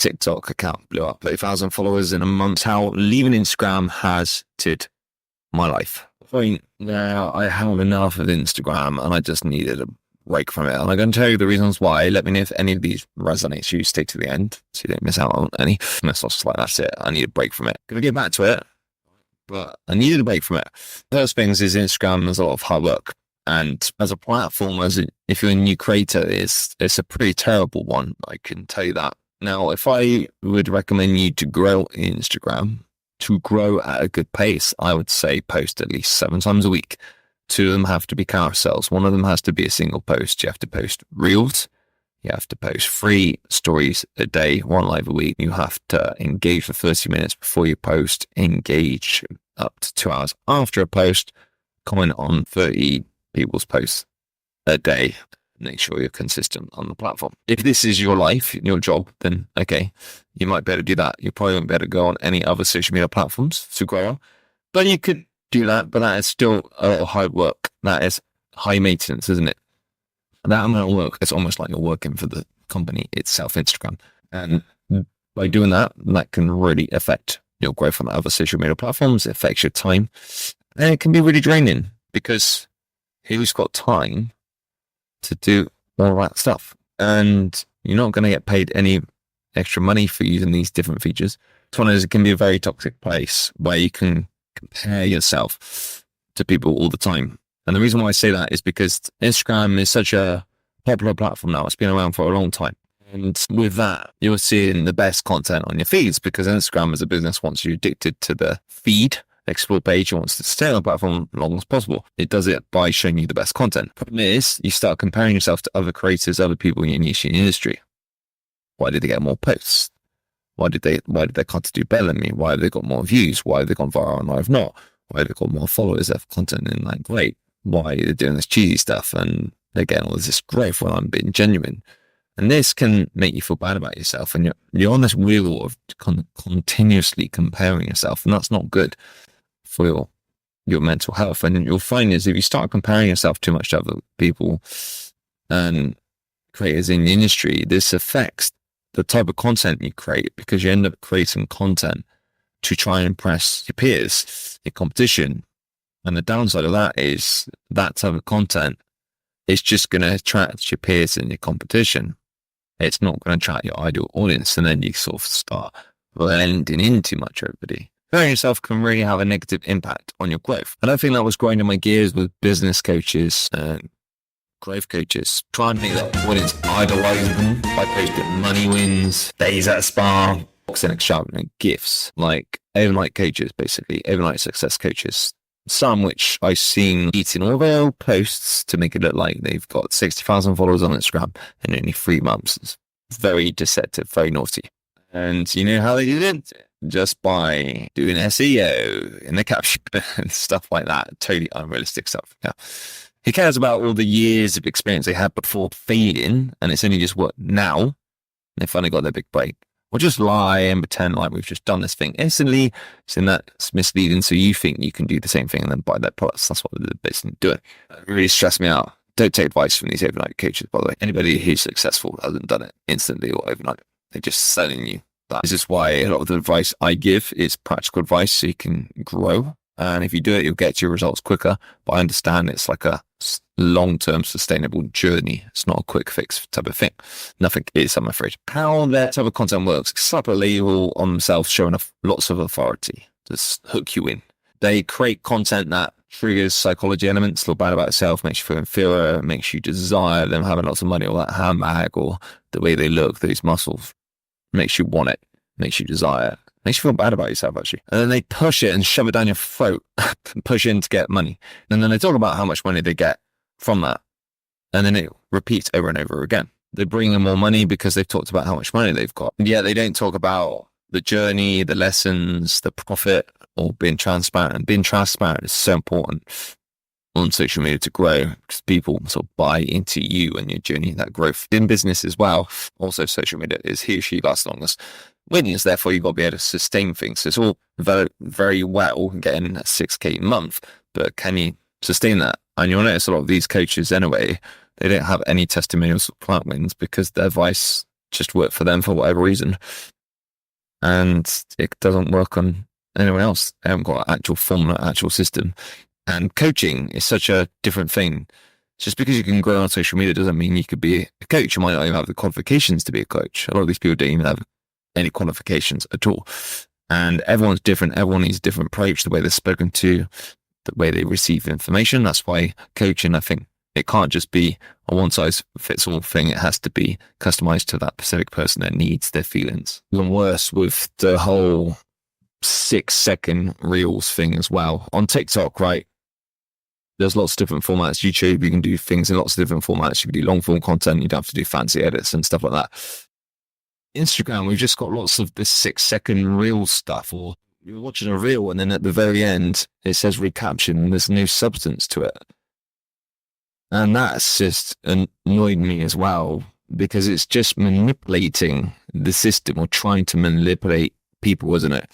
TikTok account blew up, 30,000 followers in a month. How leaving Instagram has did my life. Point now, I have enough of Instagram and I just needed a break from it. And I'm going to tell you the reasons why. Let me know if any of these resonates. You stay to the end so you don't miss out on any. And it's just like, that's it. I need a break from it. Gonna get back to it, but I needed a break from it. First things is Instagram is a lot of hard work. And as a platform, if you're a new creator, it's a pretty terrible one. I can tell you that. Now, if I would recommend you to grow Instagram, to grow at a good pace, I would say post at least 7 times a week. 2 of them have to be carousels. 1 of them has to be a single post. You have to post reels. You have to post 3 stories a day, 1 live a week. You have to engage for 30 minutes before you post, engage up to 2 hours after a post, comment on 30 people's posts a day. Make sure you're consistent on the platform. If this is your life, your job, then okay, you might be able to do that. You probably won't be able to go on any other social media platforms to grow. But you could do that, but that is still a lot of hard work. That is high maintenance, isn't it? That amount of work, it's almost like you're working for the company itself, Instagram. And by doing that, that can really affect your growth on other social media platforms. It affects your time. And it can be really draining because who's got time to do all that stuff? And you're not going to get paid any extra money for using these different features. This one is, it can be a very toxic place where you can compare yourself to people all the time. And the reason why I say that is because Instagram is such a popular platform now. It's been around for a long time. And with that, you're seeing the best content on your feeds because Instagram as a business wants you addicted to the feed. Explore page wants to stay on the platform as long as possible. It does it by showing you the best content. Problem is, you start comparing yourself to other creators, other people in your niche in your industry. Why did they get more posts? Why did their content do better than me? Why have they got more views? Why have they gone viral and I've not? Why have they got more followers? They have content in like, great. Why are they doing this cheesy stuff? And they're getting all this growth when I'm being genuine. And this can make you feel bad about yourself. And you're on this wheel of continuously comparing yourself. And that's not good for your mental health. And you'll find is if you start comparing yourself too much to other people and creators in the industry, this affects the type of content you create because you end up creating content to try and impress your peers, your competition. And the downside of that is that type of content is just going to attract your peers and your competition. It's not going to attract your ideal audience. And then you sort of start blending in too much everybody. Comparing yourself can really have a negative impact on your growth. And I think that was grinding my gears with business coaches and growth coaches, trying to make that audience idolize them by posting money wins, days at a spa, boxing extravagant gifts, like overnight coaches, basically, overnight success coaches. Some which I've seen eating all their old posts to make it look like they've got 60,000 followers on Instagram in only 3 months. It's very deceptive, very naughty. And you know how they did it? Just by doing SEO in the caption and stuff like that. Totally unrealistic stuff. Yeah. He cares about all the years of experience they had before failing, and it's only just what now they finally got their big break. Or just lie and pretend like we've just done this thing instantly, so that's misleading. So you think you can do the same thing and then buy their products. That's what they're basically doing. It really stressed me out. Don't take advice from these overnight coaches, by the way. Anybody who's successful hasn't done it instantly or overnight. They're just selling you that. This is why a lot of the advice I give is practical advice so you can grow. And if you do it, you'll get your results quicker. But I understand it's like a long-term sustainable journey. It's not a quick fix type of thing. Nothing is, I'm afraid. How their type of content works, slap a label on themselves showing lots of authority. Just hook you in. They create content that triggers psychology elements, feel bad about yourself, makes you feel inferior, makes you desire them having lots of money or that handbag or the way they look, those muscles. Makes you want it, makes you desire it. Makes you feel bad about yourself, actually. And then they push it and shove it down your throat, push in to get money. And then they talk about how much money they get from that. And then it repeats over and over again. They bring in more money because they've talked about how much money they've got. And yet they don't talk about the journey, the lessons, the profit, or being transparent. And being transparent is so important on social media to grow because people sort of buy into you and your journey, that growth in business as well. Also, social media is he or she lasts longest. Wins, therefore, you've got to be able to sustain things. So it's all very, very well getting a 6K a month, but can you sustain that? And you'll notice a lot of these coaches anyway, they don't have any testimonials of client wins because their advice just work for them for whatever reason. And it doesn't work on anyone else. They haven't got an actual formula, actual system. And coaching is such a different thing. Just because you can grow on social media doesn't mean you could be a coach. You might not even have the qualifications to be a coach. A lot of these people don't even have any qualifications at all. And everyone's different. Everyone needs a different approach, the way they're spoken to, the way they receive information. That's why coaching, I think, it can't just be a one-size-fits-all thing. It has to be customized to that specific person, their needs, their feelings. Even worse with the whole 6-second reels thing as well. On TikTok, right, there's lots of different formats. YouTube, you can do things in lots of different formats. You can do long-form content. You don't have to do fancy edits and stuff like that. Instagram, we've just got lots of this 6-second reel stuff, or you're watching a reel and then at the very end, it says recaption and there's no substance to it. And that's just annoyed me as well, because it's just manipulating the system or trying to manipulate people, isn't it?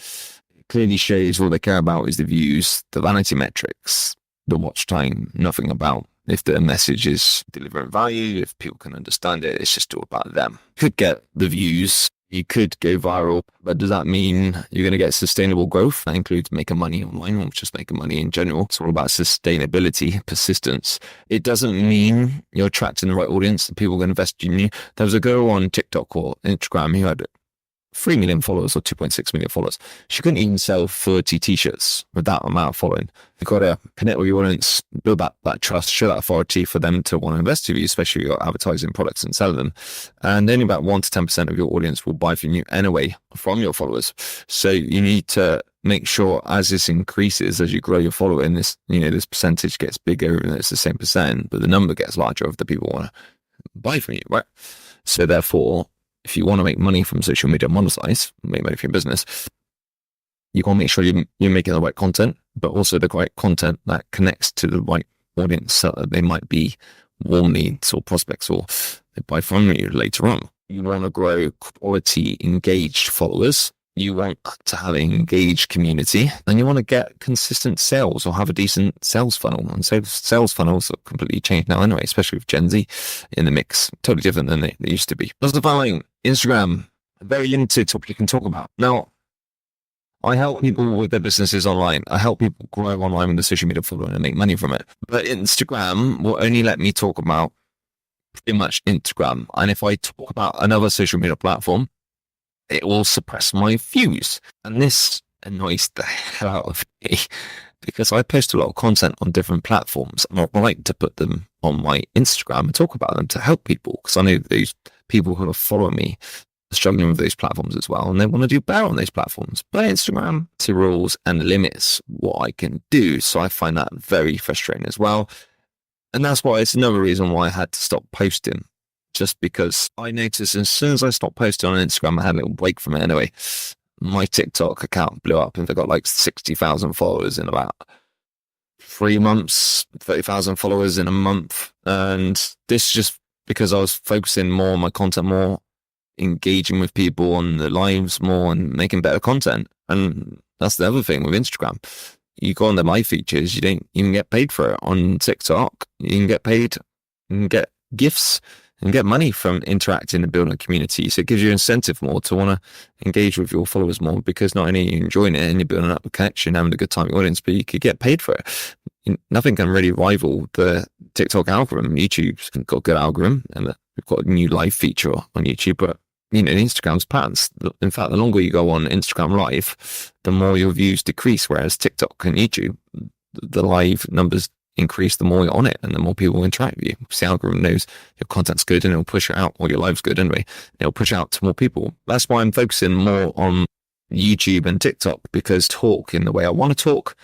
It clearly shows all they care about is the views, the vanity metrics, the watch time, nothing about if the message is delivering value, if people can understand it. It's just all about them. You could get the views, you could go viral, but does that mean you're going to get sustainable growth? That includes making money online or just making money in general. It's all about sustainability, persistence. It doesn't mean you're attracting the right audience, that people are going to invest in you. There was a girl on TikTok or Instagram who had 3 million followers or 2.6 million followers. She couldn't even sell 30 t-shirts with that amount of following. You've got to connect with your audience, build that trust, show that authority for them to want to invest with you, especially if you're advertising products and selling them. And only about 1 to 10% of your audience will buy from you anyway from your followers. So you need to make sure as this increases, as you grow your following, this percentage gets bigger and it's the same percent, but the number gets larger of the people who want to buy from you, right? So therefore, if you want to make money from social media, monetize, make money from your business, you got to make sure you're making the right content, but also the right content that connects to the right audience, so that they might be warm leads or prospects, or they buy from you later on. You want to grow quality, engaged followers. You want to have an engaged community, and you want to get consistent sales or have a decent sales funnel. And so sales funnels are completely changed now anyway, especially with Gen Z in the mix. Totally different than they used to be. That's the following. Instagram, very limited topic you can talk about. Now, I help people with their businesses online. I help people grow online with the social media following and make money from it. But Instagram will only let me talk about pretty much Instagram. And if I talk about another social media platform, it will suppress my views. And this annoys the hell out of me, because I post a lot of content on different platforms and I like to put them on my Instagram and talk about them to help people, because I know those people who are following me are struggling with those platforms as well, and they want to do better on those platforms. But Instagram rules and limits what I can do. So I find that very frustrating as well. And that's why it's another reason why I had to stop posting. Just because I noticed as soon as I stopped posting on Instagram, I had a little break from it anyway. My TikTok account blew up and they got like 60,000 followers in about 3 months, 30,000 followers in a month. And this just because I was focusing more on my content, more engaging with people on the lives more and making better content. And that's the other thing with Instagram. You go on the live features, you don't even get paid for it. On TikTok, you can get paid and get gifts and get money from interacting and building a community. So it gives you incentive more to want to engage with your followers more, because not only are you enjoying it and you're building up a connection, having a good time with your audience, but you could get paid for it. Nothing can really rival the TikTok algorithm. YouTube's got a good algorithm, and we've got a new live feature on YouTube, but Instagram's patterns. In fact, the longer you go on Instagram live, the more your views decrease, whereas TikTok and YouTube, the live numbers increase the more you're on it and the more people interact with you. So the algorithm knows your content's good and it'll push it out, or your live's good anyway. It'll push it out to more people. That's why I'm focusing more on YouTube and TikTok, because talk in the way I want to talk,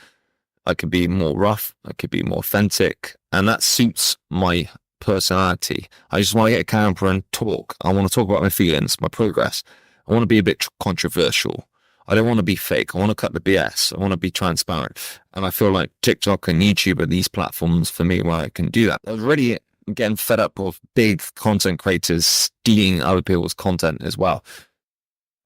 I could be more rough, I could be more authentic, and that suits my personality. I just want to get a camera and talk. I want to talk about my feelings, my progress. I want to be a bit controversial. I don't want to be fake. I want to cut the BS. I want to be transparent. And I feel like TikTok and YouTube are these platforms for me where I can do that. I was really getting fed up of big content creators stealing other people's content as well,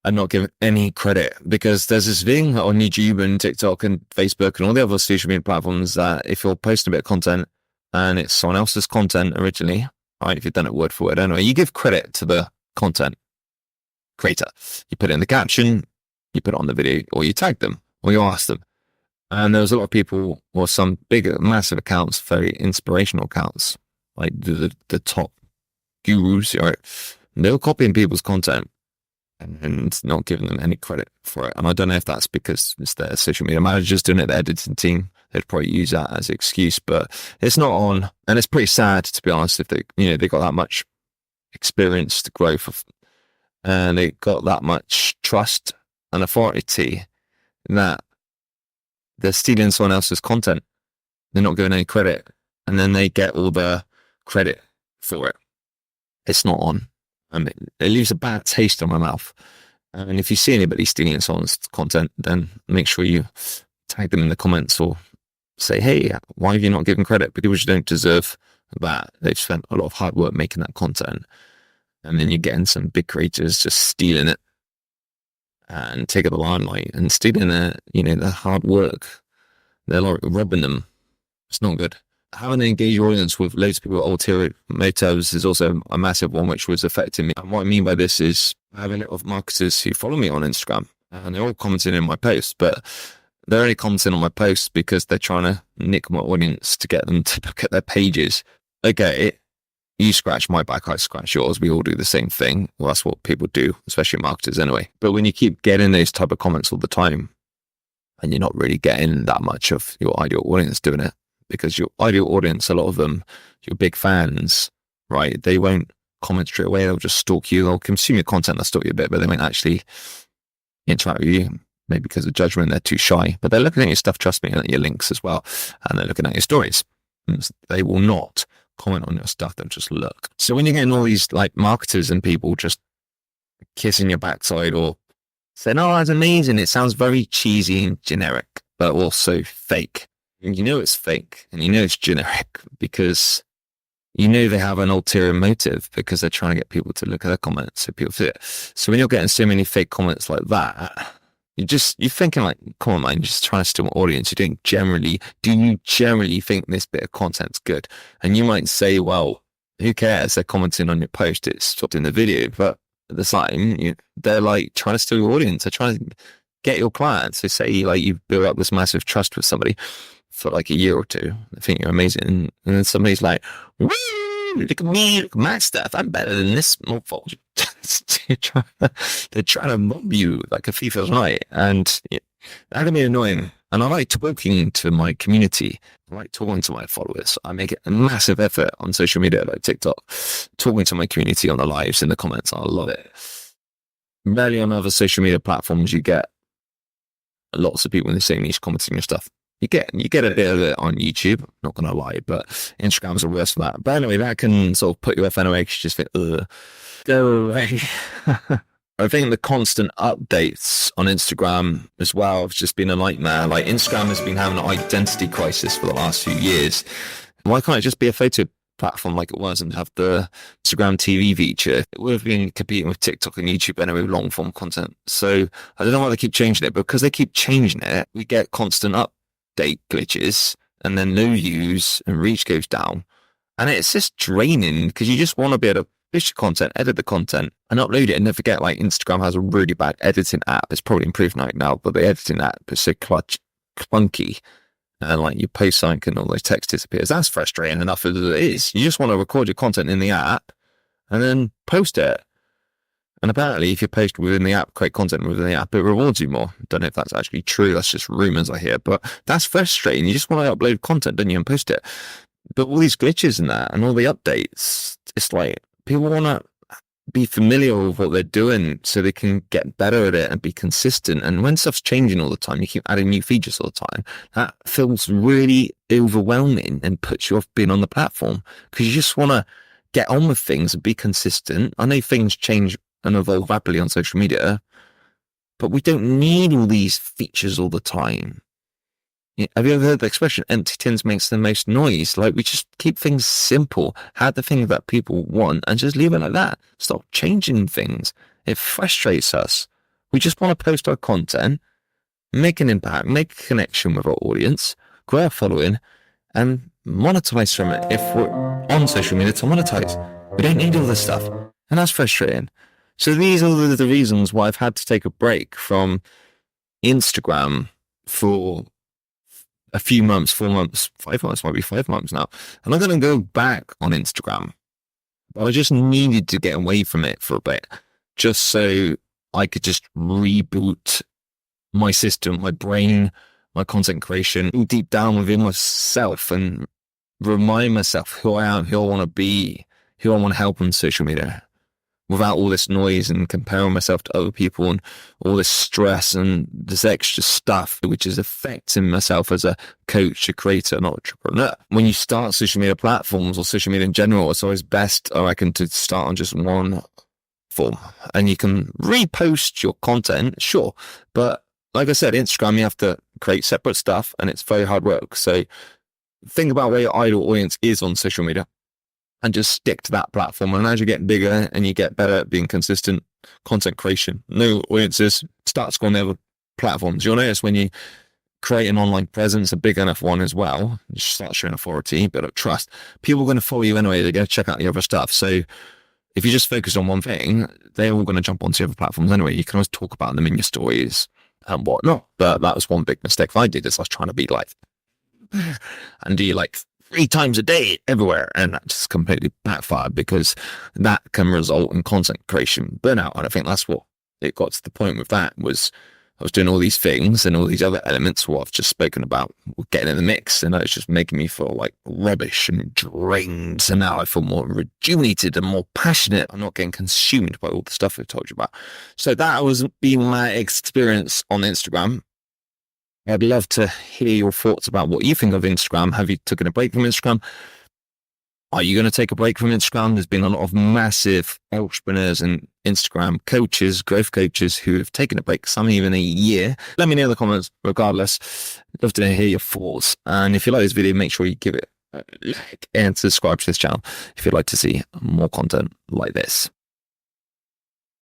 and not giving any credit, because there's this thing on YouTube and TikTok and Facebook and all the other social media platforms that if you're posting a bit of content and it's someone else's content originally, right, if you've done it word for word anyway, you give credit to the content. creator. You put it in the caption, you put it on the video, or you tag them, or you ask them. And there was a lot of people, or some big, massive accounts, very inspirational accounts, like the top gurus, right? They were copying people's content and not giving them any credit for it. And I don't know if that's because it's their social media managers doing it, the editing team. They'd probably use that as an excuse, but it's not on. And it's pretty sad, to be honest, if they got that much experienced growth and they got that much trust and authority that they're stealing someone else's content. They're not giving any credit, and then they get all the credit for it. It's not on. It leaves a bad taste in my mouth. And if you see anybody stealing someone's content, then make sure you tag them in the comments or say, hey, why have you not given credit? Because you don't deserve that. They've spent a lot of hard work making that content. And then you're getting some big creators just stealing it and taking the limelight and stealing the hard work. They're like robbing them. It's not good. Having an engaged audience with loads of people with ulterior motives is also a massive one, which was affecting me. And what I mean by this is having a lot of marketers who follow me on Instagram, and they're all commenting in my posts, but they're only commenting on my posts because they're trying to nick my audience to get them to look at their pages. Okay, you scratch my back, I scratch yours. We all do the same thing. Well, that's what people do, especially marketers anyway. But when you keep getting those type of comments all the time, and you're not really getting that much of your ideal audience doing it, because your ideal audience, a lot of them, your big fans, right? They won't comment straight away. They'll just stalk you. They'll consume your content. They'll stalk you a bit, but they won't actually interact with you. Maybe because of judgment, they're too shy. But they're looking at your stuff, trust me, and at your links as well. And they're looking at your stories. And they will not comment on your stuff. They'll just look. So when you're getting all these like marketers and people just kissing your backside or saying, oh, that's amazing. It sounds very cheesy and generic, but also fake. And you know it's fake and you know it's generic because you know they have an ulterior motive because they're trying to get people to look at their comments so people see it. So when you're getting so many fake comments like that, you're thinking like, come on, man, you're just trying to steal my audience. Do you generally think this bit of content's good? And you might say, well, who cares? They're commenting on your post. It's stopped in the video. But at the time, they're like trying to steal your audience. They're trying to get your clients. They say like you've built up this massive trust with somebody for like a year or two. They think you're amazing. And then somebody's like, woo, look at me, look at my stuff. I'm better than this motherfucker. They're trying to mob you like a thief of night. And that can be annoying. And I like talking to my community. I like talking to my followers. I make a massive effort on social media like TikTok, talking to my community on the lives, in the comments. I love it. Rarely on other social media platforms you get lots of people in the same niche commenting your stuff. You get a bit of it on YouTube, not going to lie, but Instagram's the worst for that. But anyway, that can sort of put you off anyway, because you just think, go away. I think the constant updates on Instagram as well have just been a nightmare. Like Instagram has been having an identity crisis for the last few years. Why can't it just be a photo platform like it was and have the Instagram TV feature? It would have been competing with TikTok and YouTube anyway with long form content. So I don't know why they keep changing it, but because they keep changing it, we get constant update glitches and then no views and reach goes down. And it's just draining because you just want to be able to push the content, edit the content and upload it. And don't forget, like Instagram has a really bad editing app. It's probably improved now, but the editing app is so clunky. And like you post something and all those text disappears. That's frustrating enough as it is. You just want to record your content in the app and then post it. And apparently if you post within the app, create content within the app, it rewards you more. Don't know if that's actually true. That's just rumors I hear, but that's frustrating. You just want to upload content, don't you, and post it. But all these glitches and that and all the updates, it's like people want to be familiar with what they're doing so they can get better at it and be consistent. And when stuff's changing all the time, you keep adding new features all the time, that feels really overwhelming and puts you off being on the platform because you just want to get on with things and be consistent. I know things change and evolve rapidly on social media, but we don't need all these features all the time. Have you ever heard the expression, empty tins makes the most noise? Like, we just keep things simple, have the things that people want, and just leave it like that. Stop changing things. It frustrates us. We just want to post our content, make an impact, make a connection with our audience, grow our following, and monetize from it. If we're on social media to monetize, we don't need all this stuff. And that's frustrating. So these are the reasons why I've had to take a break from Instagram for a few months, 4 months, 5 months, might be 5 months now. And I'm going to go back on Instagram. But I just needed to get away from it for a bit, just so I could just reboot my system, my brain, my content creation deep down within myself and remind myself who I am, who I want to be, who I want to help on social media without all this noise and comparing myself to other people and all this stress and this extra stuff, which is affecting myself as a coach, a creator, an entrepreneur. When you start social media platforms or social media in general, it's always best, I reckon, to start on just one form. And you can repost your content, sure. But like I said, Instagram, you have to create separate stuff and it's very hard work. So think about where your ideal audience is on social media and just stick to that platform. And as you get bigger and you get better at being consistent content creation, new audiences, start to go on the other platforms. You'll notice when you create an online presence, a big enough one as well, you start showing authority, build up trust. People are going to follow you anyway. They're going to check out the other stuff. So if you just focus on one thing, they're all going to jump onto the other platforms anyway. You can always talk about them in your stories and whatnot. But that was one big mistake I did, is I was trying to be like, and do like 3 times a day everywhere, and that just completely backfired, because that can result in content creation burnout. And I think that's what it got to the point with. That was, I was doing all these things and all these other elements, what I've just spoken about, getting in the mix, and it's just making me feel like rubbish and drained. So now I feel more rejuvenated and more passionate. I'm not getting consumed by all the stuff I've told you about. So that was being my experience on Instagram. I'd love to hear your thoughts about what you think of Instagram. Have you taken a break from Instagram? Are you going to take a break from Instagram? There's been a lot of massive entrepreneurs and Instagram coaches, growth coaches, who have taken a break, some even a year. Let me know in the comments, regardless. I'd love to hear your thoughts. And if you like this video, make sure you give it a like and subscribe to this channel if you'd like to see more content like this.